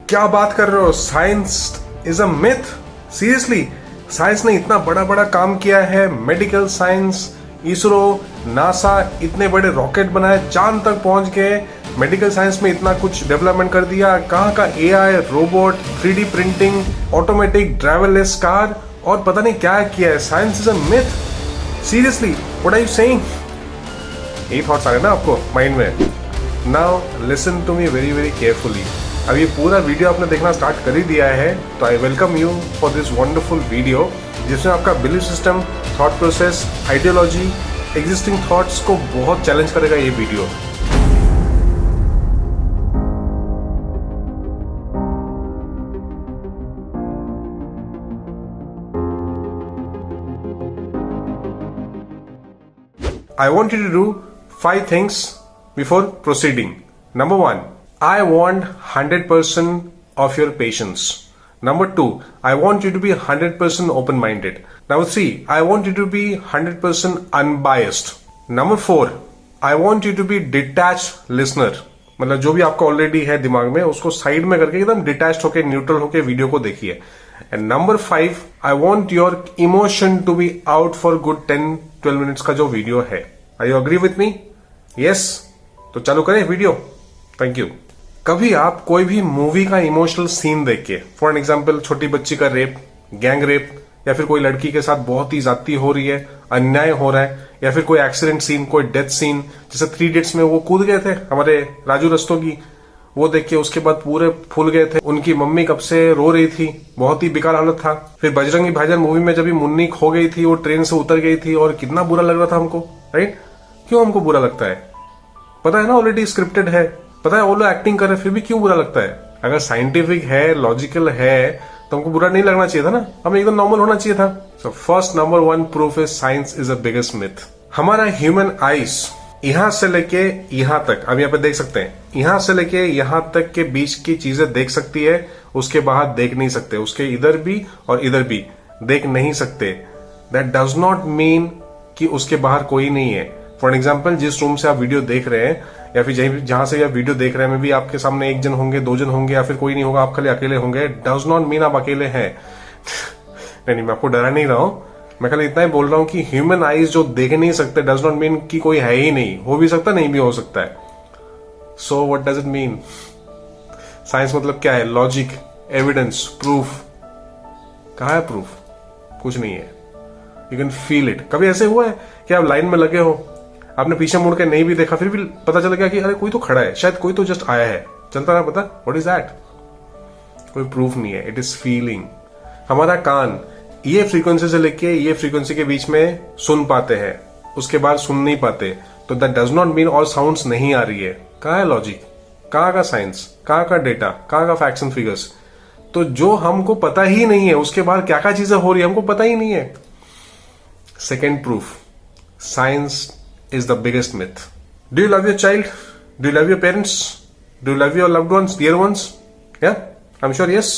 क्या बात कर रहे हो? Science is a myth? Seriously? Science ने इतना बड़ा बड़ा काम किया है, मेडिकल साइंस, इसरो, नासा, इतने बड़े रॉकेट बनाए, चांद तक पहुंच गए, मेडिकल साइंस में इतना कुछ डेवलपमेंट कर दिया, कहाँ का AI, robot, 3D printing, automatic driverless car और पता नहीं क्या किया है। Science is a myth? Seriously, what are you saying? यही थॉट्स आ रहे ना आपको माइंड में? Now listen to me very very carefully. अब ये पूरा वीडियो आपने देखना स्टार्ट कर ही दिया है, तो I welcome you for this wonderful video जिसमें आपका belief system, thought process, ideology, existing thoughts को बहुत चैलेंज करेगा ये video. I want you to do 5 things before proceeding. Number 1, I want 100% of your patience. Number 2, I want you to be 100% open-minded. Number 3, I want you to be 100% unbiased. Number 4, I want you to be detached listener. मतलब जो भी आपका already है दिमाग में उसको side में करके एकदम डिटैच्ड होके, न्यूट्रल होके वीडियो को देखिए। And number 5, I want your emotion to be out for good 10-12 minutes का जो वीडियो है। Are you agree with me? Yes? तो चालू करें वीडियो। Thank you. कभी आप कोई भी मूवी का इमोशनल सीन देख के, फॉर एन एग्जाम्पल छोटी बच्ची का रेप, गैंग रेप, या फिर कोई लड़की के साथ बहुत ही ज्यादती हो रही है, अन्याय हो रहा है, या फिर कोई एक्सीडेंट सीन, कोई डेथ सीन, जैसे 3 इडियट्स में वो कूद गए थे हमारे राजू रस्तोगी, वो देख के उसके बाद पूरे फूल गए थे। उनकी मम्मी कब से रो रही थी, बहुत ही बेकार हालत था। फिर बजरंगी भाईजान मूवी में जब भी मुन्नी खो गई थी, वो ट्रेन से उतर गई थी और कितना बुरा लग रहा था हमको, राइट? क्यों हमको बुरा लगता है? पता है ना ऑलरेडी स्क्रिप्टेड है, पता है वो लोग एक्टिंग कर रहे हैं, फिर भी क्यों बुरा लगता है? अगर साइंटिफिक है, लॉजिकल है, तो हमको बुरा नहीं लगना चाहिए था ना, हमें एकदम नॉर्मल होना चाहिए था। So first number 1 proof is science is a biggest myth. हमारा ह्यूमन आइज यहां से लेके यहां तक, अब यहाँ पे देख सकते हैं, यहां से लेके यहां तक के बीच की चीजें देख सकती है, उसके बाहर देख नहीं सकते, उसके इधर भी और इधर भी देख नहीं सकते। दैट डज नॉट मीन कि उसके बाहर कोई नहीं है। फॉर एग्जाम्पल, जिस रूम से आप वीडियो देख रहे हैं या फिर जहां से आप वीडियो देख रहे हैं, में भी आपके सामने 1 जन होंगे, 2 जन होंगे, या फिर कोई नहीं होगा, आप खाली अकेले होंगे, डज नॉट मीन आप अकेले हैं। नहीं, मैं आपको डरा नहीं रहा हूं, मैं खाली इतना ही बोल रहा हूं कि ह्यूमन आईज जो देख नहीं सकते डज नॉट मीन कि कोई है ही नहीं। हो भी सकता, नहीं भी हो सकता है। So what does it mean? Science मतलब क्या है? Logic, evidence, proof. कहाँ है प्रूफ? कुछ नहीं है। You can feel it. कभी ऐसे हुआ है कि आप लाइन में लगे हो, आपने पीछे मुड़ के नहीं भी देखा, फिर भी पता चल गया कि अरे कोई तो खड़ा है, शायद कोई तो जस्ट आया है, चलता ना पता? What is that? कोई प्रूफ नहीं है, इट इज फीलिंग। हमारा कान ये फ्रीक्वेंसी से लेके ये फ्रीक्वेंसी के बीच में सुन पाते हैं, उसके बाद सुन नहीं पाते, तो that does not mean all sounds नहीं आ रही है। कहाँ है लॉजिक? कहाँ का साइंस? कहाँ का डेटा? कहाँ का फैक्ट्स एंड फिगर्स? तो जो हमको पता ही नहीं है, उसके बाद क्या क्या चीजें हो रही है हमको पता ही नहीं है। Second proof, science is the biggest myth. Do you love your child? Do you love your parents? Do you love your loved ones, dear ones? Yeah? I'm sure yes.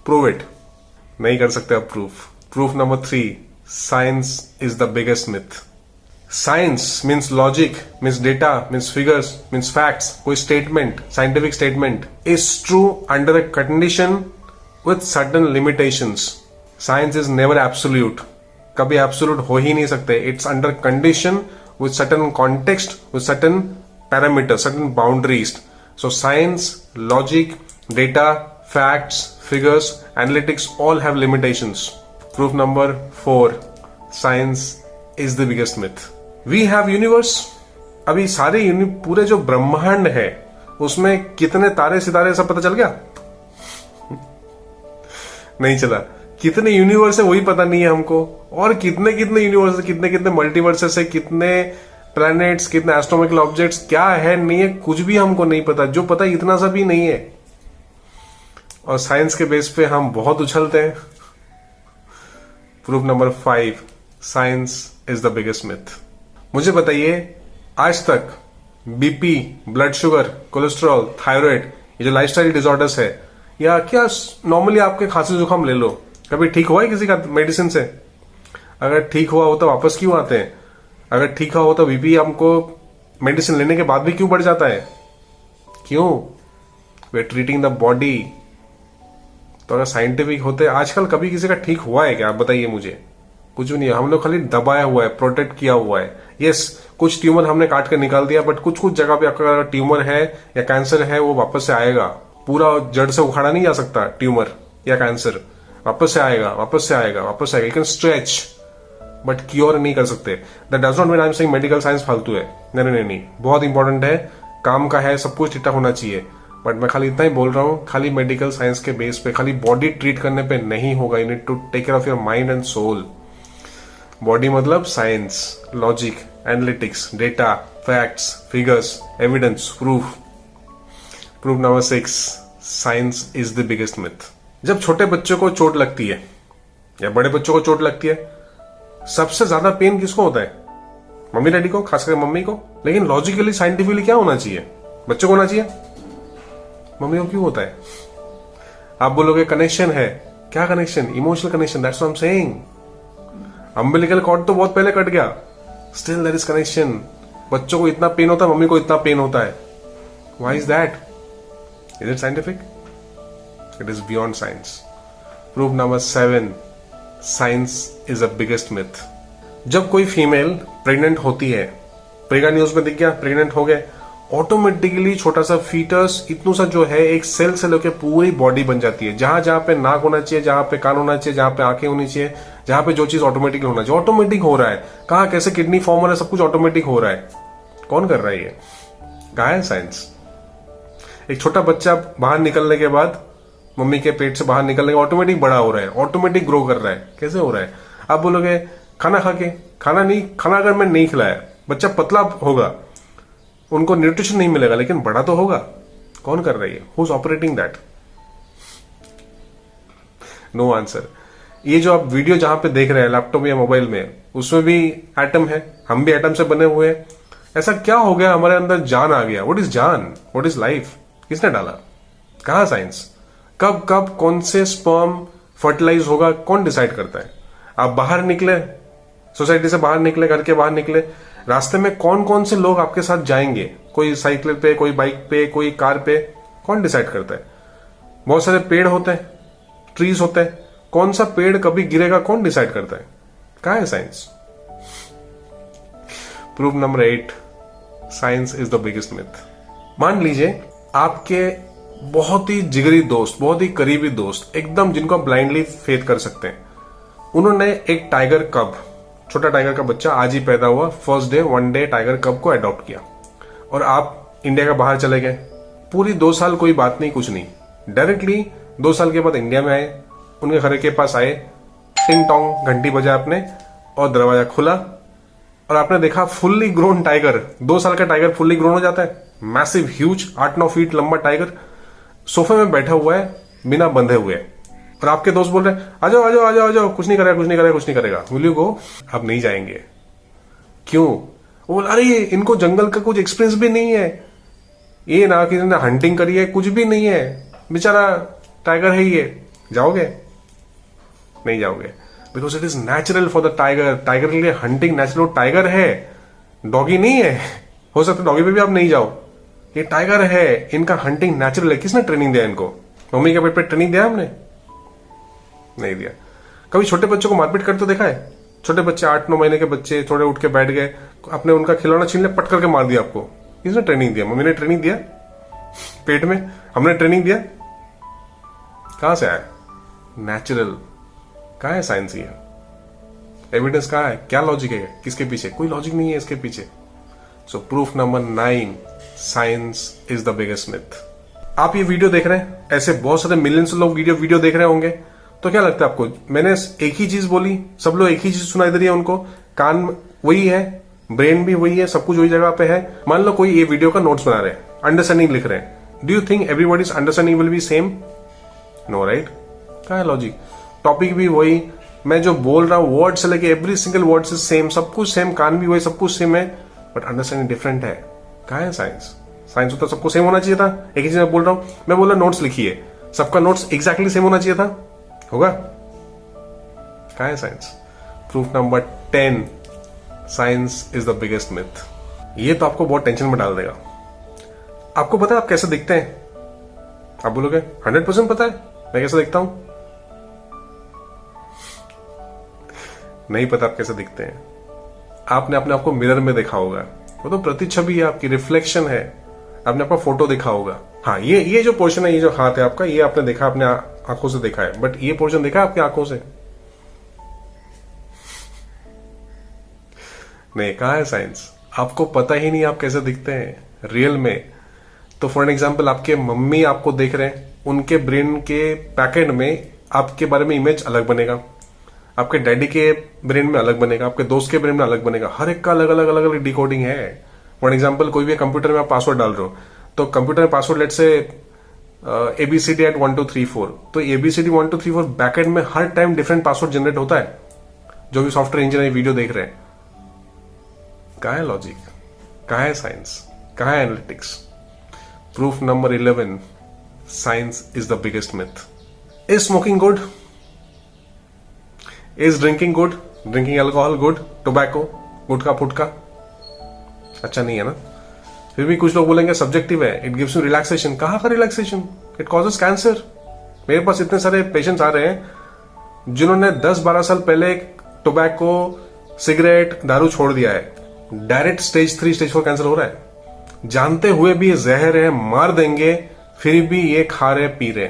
Prove it. नहीं कर सकते आप proof. Proof number 3. Science is the biggest myth. Science means logic, means data, means figures, means facts. कोई statement, scientific statement is true under a condition with certain limitations. Science is never absolute. कभी absolute हो ही नहीं सकते. It's under condition with certain context, with certain parameters, certain boundaries. So science, logic, data, facts, figures, analytics all have limitations. Proof number 4, science is the biggest myth. We have universe. अभी सारे पूरे जो ब्रह्मांड है उसमें कितने तारे सितारे सब पता चल गया? नहीं चला। कितने यूनिवर्स है वही पता नहीं है हमको, और कितने कितने यूनिवर्स है, कितने कितने मल्टीवर्सेस है, कितने प्लैनेट्स, कितने एस्ट्रोनॉमिकल ऑब्जेक्ट्स, क्या है नहीं है कुछ भी हमको नहीं पता। जो पता इतना सा भी नहीं है, और साइंस के बेस पे हम बहुत उछलते हैं। Proof number 5, science is the biggest myth. मुझे बताइए, आज तक BP, blood sugar, cholesterol, thyroid, ये जो लाइफस्टाइल डिसऑर्डर्स है, या क्या नॉर्मली आपके खांसी जुकाम ले लो, कभी ठीक हुआ है किसी का मेडिसिन से? अगर ठीक हुआ हो तो वापस क्यों आते हैं? अगर ठीक हुआ हो तो बीपी हमको मेडिसिन लेने के बाद भी क्यों बढ़ जाता है? क्यों? We are treating the body, तो अगर साइंटिफिक होते, आजकल कभी किसी का ठीक हुआ है क्या, आप बताइए मुझे? कुछ भी नहीं है, हम लोग खाली दबाया हुआ है, प्रोटेक्ट किया हुआ है। यस, कुछ ट्यूमर हमने काट कर निकाल दिया, बट कुछ कुछ जगह पे अगर ट्यूमर है या कैंसर है वो वापस से आएगा। पूरा जड़ से उखाड़ा नहीं जा सकता ट्यूमर या कैंसर, वापस से आएगा, वापस से आएगा, वापस से आएगा। You can stretch but cure नहीं कर सकते। That does not mean I am saying medical science फालतू है, नहीं नहीं नहीं, बहुत इंपॉर्टेंट है, काम का है, सब कुछ ठीक ठाक होना चाहिए। बट मैं खाली इतना ही बोल रहा हूं, खाली मेडिकल साइंस के बेस पे, खाली बॉडी ट्रीट करने पे नहीं होगा। You need to take care of your mind and soul. Body मतलब science, logic, analytics, data, facts, figures, evidence, proof. Proof number 6, science is the biggest myth. जब छोटे बच्चों को चोट लगती है या बड़े बच्चों को चोट लगती है, सबसे ज्यादा पेन किसको होता है? मम्मी डैडी को, खासकर मम्मी को। लेकिन लॉजिकली साइंटिफिकली क्या होना चाहिए? बच्चों को होना चाहिए। मम्मी को क्यों होता है? आप बोलोगे कनेक्शन है। क्या connection? Emotional connection, that's what I am saying. Umbilical cord तो बहुत पहले कट गया, स्टिल देयर इज कनेक्शन। बच्चों को इतना पेन होता है, मम्मी को इतना पेन होता है। Why is that? Is it scientific? It is beyond science. Proof number 7, science is the biggest myth. जब कोई फीमेल प्रेग्नेंट होती है, प्रेग्नेंट न्यूज में दिख गया, प्रेग्नेंट हो गए, ऑटोमेटिकली छोटा सा फीटस इतना सा जो है एक सेल से लेकर पूरी बॉडी बन जाती है। जहां जहां पे नाक होना चाहिए, जहां पे कान होना चाहिए, जहां पे आंखें होनी चाहिए, जहां पे जो चीज ऑटोमेटिकली होना चाहिए, ऑटोमेटिक हो रहा है। कहां कैसे किडनी फॉर्म हो रहा है, सब कुछ ऑटोमेटिक हो रहा है। कौन कर रहा है ये? कहा है साइंस? एक छोटा बच्चा बाहर निकलने के बाद, मम्मी के पेट से बाहर निकलने के ऑटोमेटिक बड़ा हो रहा है, ऑटोमेटिक ग्रो कर रहा है। कैसे हो रहा है? आप बोलोगे खाना खा के, खाना नहीं, खाना अगर मैं नहीं खिलाया, बच्चा पतला होगा, उनको न्यूट्रिशन नहीं मिलेगा, लेकिन बड़ा तो होगा। कौन कर रही है? Who is operating that? No answer. ये जो आप वीडियो जहां पे देख रहे हैं लैपटॉप या मोबाइल में, उसमें भी एटम है, हम भी एटम से बने हुए हैं। ऐसा क्या हो गया हमारे अंदर जान आ गया? व्हाट इज जान? What is life? किसने डाला? कहा साइंस? कब कब कौन से स्पर्म फर्टिलाइज होगा, कौन डिसाइड करता है? आप बाहर निकले, सोसाइटी से बाहर निकले, घर के बाहर निकले, रास्ते में कौन कौन से लोग आपके साथ जाएंगे? कोई साइकिल पे, कोई बाइक पे, कोई कार पे, कौन डिसाइड करता है? बहुत सारे पेड़ होते हैं, ट्रीज होते हैं, कौन सा पेड़ कभी गिरेगा, कौन डिसाइड करता है? कहाँ है science? Proof number 8, science is the biggest myth. मान लीजिए आपके बहुत ही जिगरी दोस्त, बहुत ही करीबी दोस्त, एकदम जिनको आप ब्लाइंडली फेथ कर सकते हैं, उन्होंने एक टाइगर कब, छोटा टाइगर का बच्चा आज ही पैदा हुआ, first day, one day tiger कब को अडॉप्ट किया, और आप इंडिया का बाहर चले गए। पूरी 2 साल कोई बात नहीं, कुछ नहीं, डायरेक्टली 2 साल के बाद इंडिया में आए, उनके घर के पास आए, टिंग टोंग घंटी बजा आपने, और दरवाजा खुला, और आपने देखा फुल्ली ग्रोन टाइगर। 2 साल का टाइगर फुल्ली ग्रोन हो जाता है, मैसिव ह्यूज 8-9 फीट लंबा टाइगर सोफे में बैठा हुआ है बिना बंधे हुए, और आपके दोस्त बोल रहे हैं आ जाओ आ जाओ आ जाओ आ जाओ, कुछ नहीं करेगा, कुछ नहीं करेगा, कुछ नहीं करेगा। Will you go? आप नहीं जाएंगे। क्यों? वो बोला अरे इनको जंगल का कुछ एक्सपीरियंस भी नहीं है, ये ना किसी ने हंटिंग करी है, कुछ भी नहीं है, बेचारा टाइगर है ये। जाओगे? नहीं जाओगे, because it is natural for the tiger. Tiger के लिए हंटिंग नेचुरल, टाइगर है, डॉगी नहीं है। हो सकता है डॉगी पे भी आप नहीं जाओ, ये टाइगर है, इनका हंटिंग नेचुरल है। किसने ट्रेनिंग दिया इनको? मम्मी के पेट पे ट्रेनिंग दिया हमने? नहीं दिया। कभी छोटे बच्चों को मारपीट करते देखा है? छोटे बच्चे 8-9 महीने के बच्चे थोड़े उठ के बैठ गए, आपने उनका खिलौना छीन लिया, पट करके मार दिया आपको। किसने ट्रेनिंग दिया? मम्मी ने ट्रेनिंग दिया पेट में? हमने ट्रेनिंग दिया? कहां से आया? नेचुरल। कहां है साइंस? ये एविडेंस कहां है? क्या लॉजिक है किसके पीछे? कोई लॉजिक नहीं है इसके पीछे। सो proof number 9, science is the biggest myth. आप ये वीडियो देख रहे हैं, ऐसे बहुत सारे मिलियंस लोग वीडियो देख रहे होंगे, तो क्या लगता है आपको? मैंने एक ही चीज बोली, सब लोग एक ही चीज सुनाई दे रही है उनको, कान वही है, ब्रेन भी वही है, सब कुछ वही जगह पे है। मान लो कोई ये वीडियो का नोट्स बना रहे हैं, अंडरस्टैंडिंग लिख रहे हैं, do you think everybody's understanding will be same? No, right? क्या है लॉजिक? टॉपिक भी वही, मैं जो बोल रहा हूं वर्ड से लेके एवरी सिंगल वर्ड से सेम, सब कुछ सेम, कान भी वही, सब कुछ सेम है, बट अंडरस्टैंडिंग डिफरेंट है। कहां है साइंस? साइंस होता सबको सेम होना चाहिए था। एक ही चीज मैं बोल रहा हूं, मैं बोल रहा नोट्स लिखिए, सबका नोट्स एग्जैक्टली सेम होना चाहिए था, होगा? कहां है science? Proof number 10, science is the biggest myth. ये तो आपको बहुत टेंशन में डाल देगा। आपको पता है आप कैसे दिखते हैं? आप बोलोगे 100% पता है? मैं कैसा दिखता हूं? नहीं पता आप कैसे दिखते हैं। आपने अपने आप को मिरर में देखा होगा, वो तो प्रतिच्छवि है, आपकी रिफ्लेक्शन है। आपने आपका फोटो देखा होगा। हाँ, ये जो पोर्शन है, ये जो हाथ है आपका, ये आपने देखा, अपने आंखों से देखा है, बट ये पोर्शन देखा आपकी आंखों से? नहीं। कहा है साइंस? आपको पता ही नहीं आप कैसे दिखते हैं रियल में। तो फॉर एग्जाम्पल, आपके मम्मी आपको देख रहे हैं, उनके ब्रेन के पैकेट में आपके बारे में इमेज अलग बनेगा, आपके डैडी के ब्रेन में अलग बनेगा, आपके दोस्त के ब्रेन में अलग बनेगा। हर एक का अलग अलग अलग अलग डिकोडिंग है। फॉर एग्जाम्पल, कोई भी कंप्यूटर में आप पासवर्ड डाल रहे हो, तो कंप्यूटर में पासवर्ड लेट से ABCD at 1 2 3 4, तो ABCD 1 2 3 4 बैकेंड में हर टाइम डिफरेंट पासवर्ड जनरेट होता है। जो भी सॉफ्टवेयर इंजीनियर वीडियो देख रहे हैं, कहाँ है लॉजिक, कहाँ है साइंस, कहाँ है analytics? Proof number 11, science is the biggest myth. Is smoking good? Is drinking good? Drinking alcohol good? Tobacco, gutkha फुटका अच्छा नहीं है ना? फिर भी कुछ लोग बोलेंगे सब्जेक्टिव है, इट गिव्स यू रिलैक्सेशन। कहाँ का रिलैक्सेशन? It causes cancer. मेरे पास इतने सारे पेशेंट्स आ रहे हैं जिन्होंने 10-12 साल पहले टोबैको, सिगरेट, दारू छोड़ दिया है, डायरेक्ट स्टेज 3 स्टेज 4 कैंसर हो रहा है। जानते हुए भी ये जहर है, मार देंगे, फिर भी ये खा रहे पी रहे।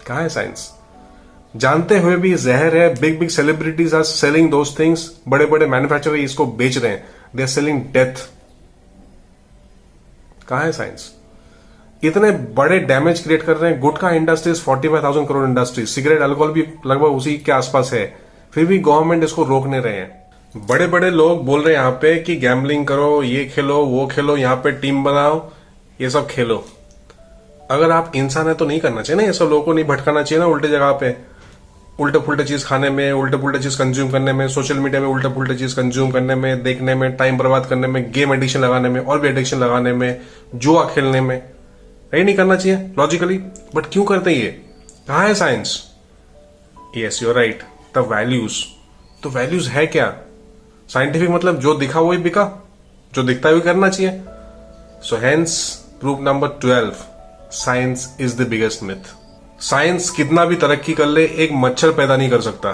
कहाँ है साइंस? जानते हुए भी जहर है, big big celebrities are selling those things, बड़े बड़े मैन्युफैक्चरर इसको बेच रहे हैं, दे आर सेलिंग डेथ। कहां है साइंस? इतने बड़े डैमेज क्रिएट कर रहे हैं। Gutkha industries 45,000 crore industry, cigarette alcohol भी लगभग उसी के आसपास है, फिर भी गवर्नमेंट इसको रोक नहीं रहे हैं। बड़े बड़े लोग बोल रहे हैं यहाँ पे कि गैम्बलिंग करो, ये खेलो, वो खेलो, यहाँ पे टीम बनाओ, ये सब खेलो। अगर आप इंसान है तो नहीं करना चाहिए ना, ये सब लोगों को नहीं भटकाना चाहिए ना उल्टे जगह पे, उल्टे पुल्टे चीज खाने में, उल्टे पुल्टे चीज कंज्यूम करने में, सोशल मीडिया में उल्टे पुल्टे चीज कंज्यूम करने में, देखने में, टाइम बर्बाद करने में, गेम एडिक्शन लगाने में, और भी एडिक्शन लगाने में, जुआ खेलने में। यही नहीं करना चाहिए लॉजिकली, बट क्यों करते ये? कहाँ है science? Yes, you are right, the values. तो वैल्यूज है क्या? साइंटिफिक मतलब जो दिखा वही बिका, जो दिखता है वही करना चाहिए। So hence proof number 12, science is the biggest myth. Science कितना भी तरक्की कर ले, एक मच्छर पैदा नहीं कर सकता।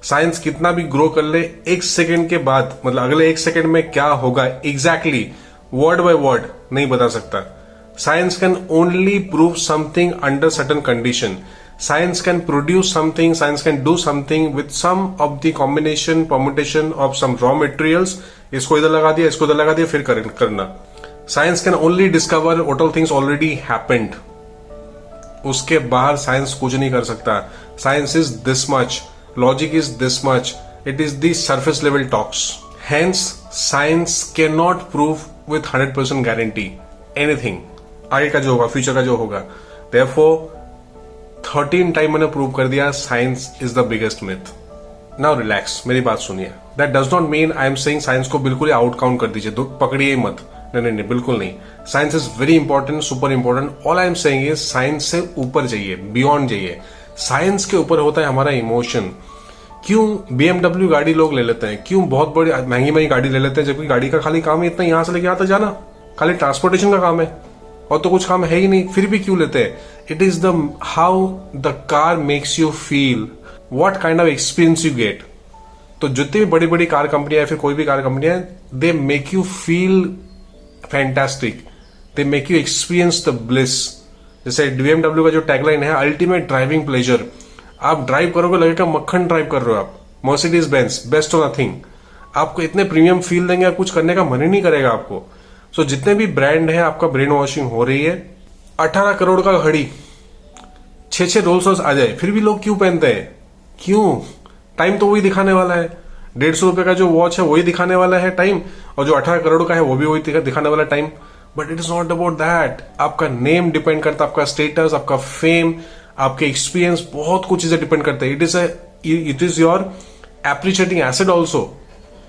साइंस कितना भी ग्रो कर ले, एक सेकंड के बाद, मतलब अगले एक सेकंड में क्या होगा एग्जैक्टली वर्ड बाय वर्ड नहीं बता सकता। Science can only prove something under certain condition. Science can produce something, science can do something with some of the combination permutation of some raw materials. इसको इधर लगा दिया, इसको इधर लगा दिया, फिर करना। Science can only discover what all things already happened. उसके बाहर साइंस कुछ नहीं कर सकता। Science is this much, logic is this much, it is the surface level talks. Hence science can not prove with 100% guarantee anything, आगे का जो होगा, फ्यूचर का जो होगा। देयरफॉर 13 टाइम मैंने प्रूव कर दिया science is the biggest myth. Now relax, मेरी बात सुनिए। That does not mean I am saying science को बिल्कुल आउट काउंट कर दीजिए, पकड़िए मत। नहीं, बिल्कुल नहीं। Science is very important, super important. All I am saying is science से ऊपर जाइए, बियॉन्ड जाइए। साइंस के ऊपर होता है हमारा इमोशन। क्यों BMW गाड़ी लोग ले लेते हैं? क्यों बहुत बड़ी महंगी गाड़ी ले लेते हैं, जबकि गाड़ी का खाली काम है इतना यहां से लेके यहाँ तक जाना, खाली ट्रांसपोर्टेशन का काम है और तो कुछ काम है ही नहीं, फिर भी क्यों लेते हैं? It is the how the car makes you feel, what kind of experience you get. तो जितनी भी बड़ी बड़ी कार कंपनियां या फिर कोई भी कार कंपनियां, they make you feel fantastic, they make you experience the bliss. जैसे BMW का जो टैगलाइन है, अल्टीमेट ड्राइविंग प्लेजर। आप ड्राइव करोगे लगेगा मक्खन ड्राइव कर रहे हो आप। Mercedes Benz, best of nothing. आपको इतने प्रीमियम फील देंगे, कुछ करने का मन ही नहीं करेगा आपको। सो जितने भी ब्रांड है, आपका ब्रेन वॉशिंग हो रही है। 18 करोड़ का घड़ी, 6 रोल्स रॉयस आ जाए, फिर भी लोग क्यों पहनते हैं? क्यों? टाइम तो वही दिखाने वाला है। 150 रुपए का जो वॉच है वही दिखाने वाला है टाइम, और जो 18 करोड़ का है वो भी वही दिखाने वाला time. But it is not about that. आपका नेम डिपेंड करता है, आपका स्टेटस, आपका फेम, आपके एक्सपीरियंस, बहुत कुछ चीजें डिपेंड करते हैं। It is your appreciating asset also,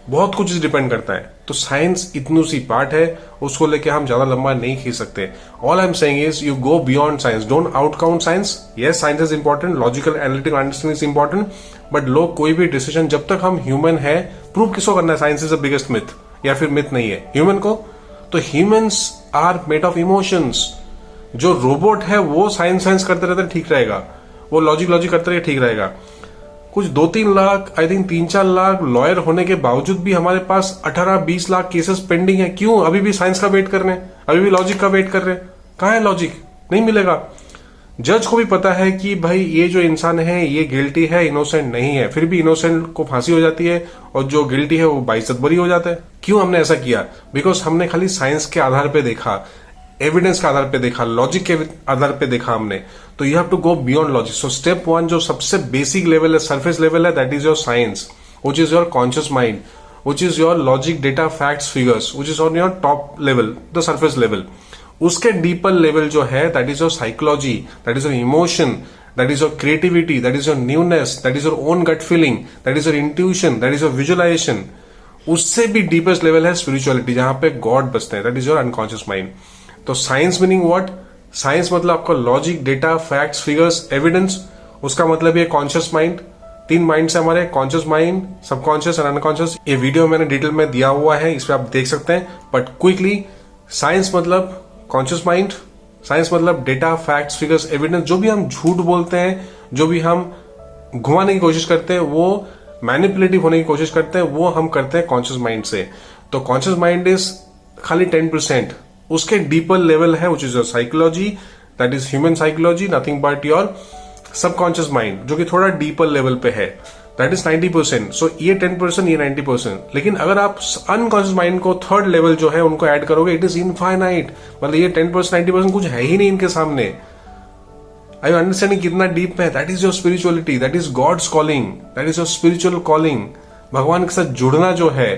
बहुत कुछ डिपेंड करता है। तो साइंस इतनी सी पार्ट है, उसको लेके हम ज्यादा लंबा नहीं खींच सकते। All I am saying is you go beyond science, don't out count science. Yes, science is important, logical analytical understanding is important, but लोग कोई भी डिसीजन, जब तक हम ह्यूमन है, प्रूव किसको करना है science is the biggest myth, या फिर मिथ नहीं है ह्यूमन को? तो humans are made of emotions. जो रोबोट है वो साइंस साइंस करते रहते ठीक रहेगा, वो लॉजिक लॉजिक करते रहे ठीक रहेगा। कुछ 2-3 lakh, I think 3-4 lakh lawyer होने के बावजूद भी हमारे पास 18-20 लाख केसेस पेंडिंग है। क्यों? अभी भी साइंस का वेट कर रहे हैं, अभी भी लॉजिक का वेट कर रहे हैं। कहां है लॉजिक? नहीं मिलेगा। जज को भी पता है कि भाई ये जो इंसान है ये गिल्टी है, इनोसेंट नहीं है, फिर भी इनोसेंट को फांसी हो जाती है और जो गिल्टी है वो बाइज्जत बरी हो जाता है। क्यों हमने ऐसा किया? बिकॉज हमने खाली साइंस के आधार पे देखा, एविडेंस के आधार पे देखा, लॉजिक के आधार पे देखा हमने। तो you have to go beyond logic. So step 1 जो सबसे बेसिक लेवल है, सरफेस लेवल है, that is your science, which is your conscious mind, which is your logic, data, facts, figures, which is on your top level, the surface level. उसके deeper level जो है that is your psychology, that is your emotion, that is your creativity, that is your newness, that is your own gut feeling, that is your intuition, that is your visualisation. उससे भी deepest level है spirituality, जहां पे God बसते हैं, that is your unconscious mind. तो science meaning what? Science मतलब आपका logic, data, facts, figures, evidence. उसका मतलब ये कॉन्शियस माइंड। 3 माइंड है हमारे, कॉन्शियस माइंड, सबकॉन्शियस और अनकॉन्शियस। ये वीडियो मैंने डिटेल में दिया हुआ है, इस पे आप देख सकते हैं। बट क्विकली, साइंस मतलब कॉन्शियस माइंड, साइंस मतलब डेटा, फैक्ट्स, फिगर्स, एविडेंस। जो भी हम झूठ बोलते हैं, जो भी हम घुमाने की कोशिश करते हैं, वो मैनिपुलेटिव होने की कोशिश करते हैं, वो हम करते हैं कॉन्शियस माइंड से। तो कॉन्शियस माइंड इज खाली 10%। उसके डीपर लेवल है विच is your psychology, that is human psychology, nothing but your subconscious mind, जो कि थोड़ा डीपर लेवल पे है, दैट इज 90%। सो ये 10%, ये 90%। लेकिन अगर आप अनकॉन्शियस माइंड को, थर्ड लेवल जो है उनको ऐड करोगे, इट इज इनफाइनाइट। मतलब ये 10%, 90% कुछ है ही नहीं इनके सामने। आई अंडरस्टैंडिंग कितना डीप है? That is your spirituality, that is God's calling, that is your spiritual calling. भगवान के साथ जुड़ना जो है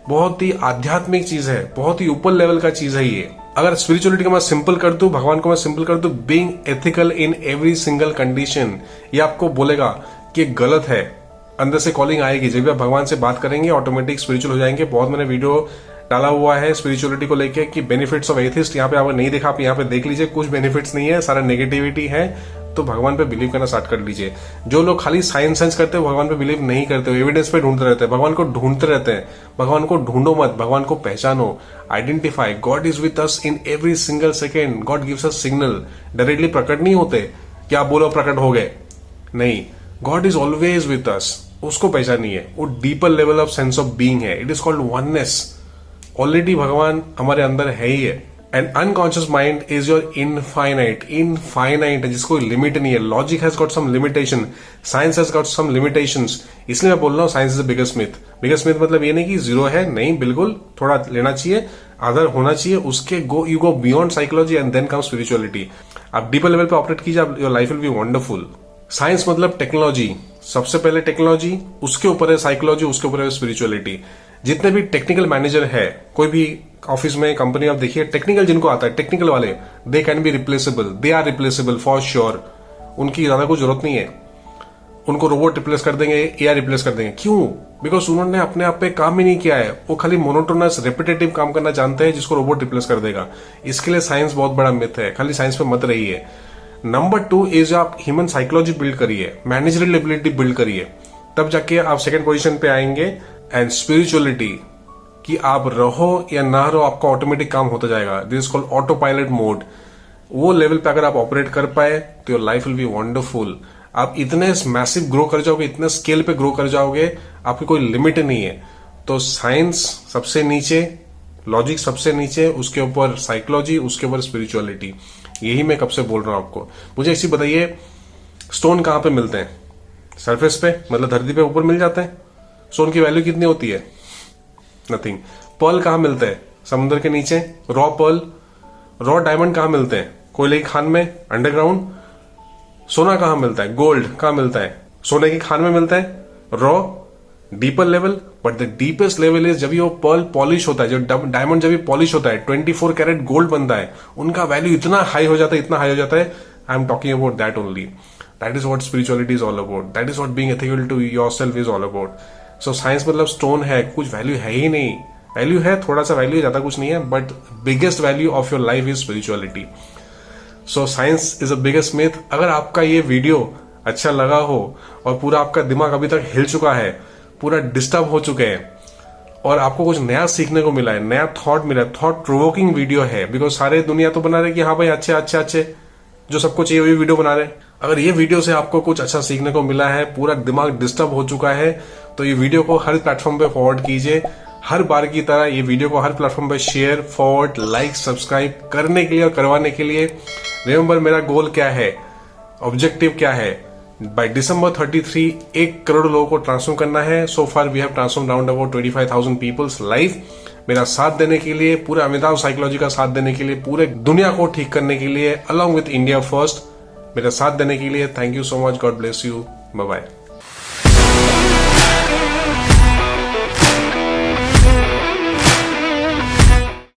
बहुत ही आध्यात्मिक चीज है, बहुत ही ऊपर लेवल का चीज है ये। अगर स्पिरिचुअलिटी को मैं सिंपल कर दूं, भगवान को मैं सिंपल कर दूं, being ethical in every single condition, ये आपको बोलेगा कि गलत है। अंदर से कॉलिंग आएगी, जब भी आप भगवान से बात करेंगे ऑटोमेटिक स्पिरिचुअल हो जाएंगे। बहुत मैंने वीडियो डाला हुआ है स्पिरिचुअलिटी को लेके कि बेनिफिट्स ऑफ एथिस्ट, यहाँ पे आपने नहीं देखा, आप यहाँ पे देख लीजिए। कुछ बेनिफिट्स नहीं है, सारा नेगेटिविटी है। तो भगवान पे बिलीव करना स्टार्ट कर लीजिए। जो लोग खाली साइंस साइंस करते हैं, भगवान पे बिलीव नहीं करते हो, एविडेंस पे ढूंढते रहते हैं, भगवान को ढूंढते रहते हैं। भगवान को ढूंढो मत, भगवान को पहचानो, identify. God is with us in every single second. God gives us signal. Directly प्रकट नहीं होते कि आप बोलो प्रकट हो गए, नहीं। God is always with us. उसको पहचानिए, वो deeper level of sense of being है। It is called oneness. Already भगवान हमारे अंदर है ही है। And unconscious mind is your infinite. Infinite है, जिसको लिमिट नहीं है। Logic has got some limitation, science has got some limitations. इसलिए मैं बोल रहा हूँ science is the biggest myth. Biggest myth मतलब ये नहीं कि जीरो है, नहीं, बिल्कुल थोड़ा लेना चाहिए, आदर होना चाहिए। उसके you go beyond psychology and then come spirituality. आप डीपर लेवल पे ऑपरेट कीजिए, your life will be wonderful. Science मतलब टेक्नोलॉजी, सबसे पहले टेक्नोलॉजी, उसके ऊपर है साइकोलॉजी, उसके ऊपर है स्पिरिचुअलिटी। जितने भी टेक्निकल मैनेजर है, कोई भी ऑफिस में, कंपनी, आप देखिए, टेक्निकल जिनको आता है, टेक्निकल वाले, they can be replaceable, they are replaceable for sure. उनकी ज्यादा कोई जरूरत नहीं है। उनको रोबोट रिप्लेस कर देंगे, एआई रिप्लेस कर देंगे। क्यों? बिकॉज उन्होंने अपने आप पे काम ही नहीं किया है। वो खाली मोनोटोनस रेपिटेटिव काम करना जानते हैं, जिसको रोबोट रिप्लेस कर देगा। इसके लिए साइंस बहुत बड़ा मिथ है, खाली साइंस पे मत रहिए। नंबर 2 इज आप ह्यूमन साइकोलॉजी बिल्ड करिए, मैनेजरियल एबिलिटी बिल्ड करिए, तब जाके आप सेकंड पोजीशन पे आएंगे। एंड स्पिरिचुअलिटी, कि आप रहो या ना रहो, आपका ऑटोमेटिक काम होता जाएगा। This is called auto pilot mode. वो लेवल पे अगर आप ऑपरेट कर पाए तो your life will be wonderful. आप इतने मैसिव ग्रो कर जाओगे, इतने स्केल पे ग्रो कर जाओगे, आपकी कोई लिमिट नहीं है। तो साइंस सबसे नीचे, लॉजिक सबसे नीचे, उसके ऊपर साइकोलॉजी, उसके ऊपर स्पिरिचुअलिटी। यही मैं कब से बोल रहा हूं आपको। मुझे एक चीज बताइए, स्टोन कहां पे मिलते हैं? सरफेस पे, मतलब धरती पे ऊपर मिल जाते हैं। स्टोन की वैल्यू कितनी होती है? नथिंग। पर्ल कहां मिलते हैं? समुद्र के नीचे, रॉ पर्ल। रॉ डायमंड कहां मिलते हैं? कोयले की खान में, अंडरग्राउंड। सोना कहां मिलता है? गोल्ड कहां मिलता है? सोने की खान में मिलता है, raw, deeper level. But the deepest level is जब ये पर्ल पॉलिश होता है, जब डायमंड जब पॉलिश होता है, 24 कैरेट गोल्ड बनता है, उनका वैल्यू इतना हाई हो जाता है, इतना हाई हो जाता है। I am talking about that only. That is what spirituality is all about. That is what being ethical to yourself is all about. So science मतलब स्टोन है, कुछ वैल्यू है ही नहीं। वैल्यू है, थोड़ा सा वैल्यू, ज्यादा कुछ नहीं है, but biggest value of your life is spirituality. So science is the biggest myth. अगर आपका ये वीडियो अच्छा लगा हो और पूरा आपका दिमाग अभी तक हिल चुका है, पूरा डिस्टर्ब हो चुके हैं, और आपको कुछ नया सीखने को मिला है, नया थॉट मिला है, थॉट प्रोवोकिंग वीडियो है, बिकॉज सारे दुनिया तो बना रहे कि हाँ भाई अच्छे जो सबको चाहिए वही वीडियो बना रहे। अगर ये वीडियो से आपको कुछ अच्छा सीखने को मिला है, पूरा दिमाग डिस्टर्ब हो चुका है, तो ये वीडियो को हर प्लेटफॉर्म पे फॉरवर्ड कीजिए। हर बार की तरह ये वीडियो को हर प्लेटफॉर्म पे शेयर, फॉरवर्ड, लाइक, सब्सक्राइब करने के लिए और करवाने के लिए रिमेंबर मेरा गोल क्या है, ऑब्जेक्टिव क्या है, बाय December 33 1 करोड़ लोगों को ट्रांसफॉर्म करना है। So far we have transform round about 25,000 people's life. मेरा साथ देने के लिए, पूरे अमिताभ साइकोलॉजी का साथ देने के लिए, पूरे दुनिया को ठीक करने के लिए, अलॉन्ग विथ इंडिया फर्स्ट, मेरा साथ देने के लिए thank you so much. God bless you. Bye bye.